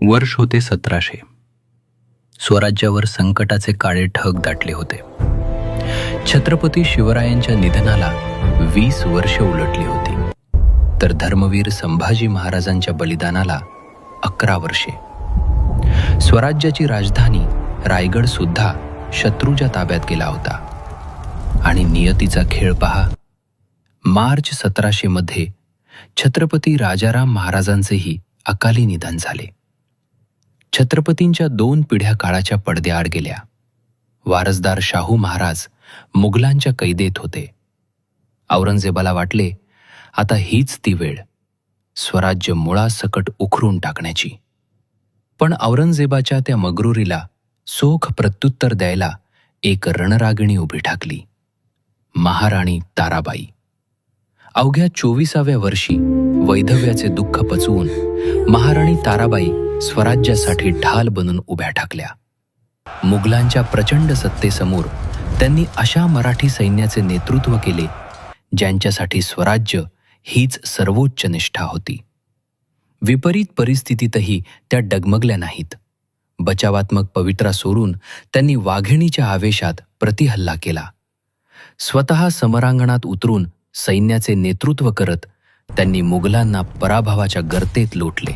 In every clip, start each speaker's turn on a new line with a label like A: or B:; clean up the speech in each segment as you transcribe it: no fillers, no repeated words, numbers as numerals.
A: वर्ष होते 1700. स्वराज्यावर संकटाचे काळे ढग दाटले होते. छत्रपती शिवरायांच्या निधनाला 20 वर्ष उलटली होती, तर धर्मवीर संभाजी महाराजांच्या बलिदानाला 11 वर्षे. स्वराज्याची राजधानी रायगड सुद्धा शत्रूच्या ताब्यात गेला होता. आणि नियतीचा खेळ पहा, मार्च 1700 मध्ये छत्रपती राजाराम महाराजांचेही अकाली निधन झाले. छत्रपतींच्या 2 पिढ्या काळाच्या पडद्याआड गेल्या. वारसदार शाहू महाराज मुघलांच्या कैदेत होते. औरंगजेबाला वाटले, आता हीच ती वेळ स्वराज्य मुळासकट उखरून टाकण्याची. पण औरंगजेबाच्या त्या मगरुरीला चोख प्रत्युत्तर द्यायला एक रणरागिणी उभी ठाकली, महाराणी ताराबाई. अवघ्या 24व्या वर्षी वैधव्याचे दुःख पचवून महाराणी ताराबाई स्वराज्यासाठी ढाल बनून उभ्या ठाकल्या. मुघलांच्या प्रचंड सत्तेसमोर त्यांनी अशा मराठी सैन्याचे नेतृत्व केले ज्यांच्यासाठी स्वराज्य हीच सर्वोच्च निष्ठा होती. विपरीत परिस्थितीतही त्या डगमगल्या नाहीत. बचावात्मक पवित्रा सोडून त्यांनी वाघिणीच्या आवेशात प्रतिहल्ला केला. स्वतः समरांगणात उतरून सैन्याचे नेतृत्व करत त्यांनी मुघलांना पराभवाच्या गर्तेत लोटले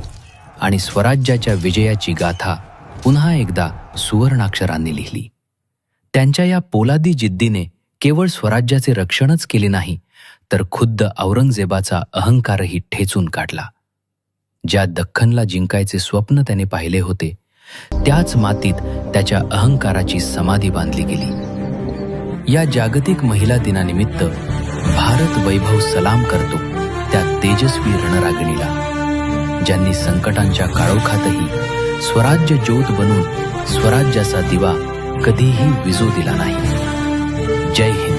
A: आणि स्वराज्याच्या विजयाची गाथा पुन्हा एकदा सुवर्णाक्षरांनी लिहिली. त्यांच्या या पोलादी जिद्दीने केवळ स्वराज्याचे रक्षणच केले नाही, तर खुद्द औरंगजेबाचा अहंकारही ठेचून काढला. ज्या दख्खनला जिंकायचे स्वप्न त्याने पाहिले होते, त्याच मातीत त्याच्या अहंकाराची समाधी बांधली गेली. या जागतिक महिला दिनानिमित्त भारत वैभव सलाम करतो त्या तेजस्वी रणरागिणीला, ज्यांनी संकटांच्या काळोखातही स्वराज्य ज्योत बनून स्वराज्याचा दिवा कधीही विझू दिला नाही. जय हिंद.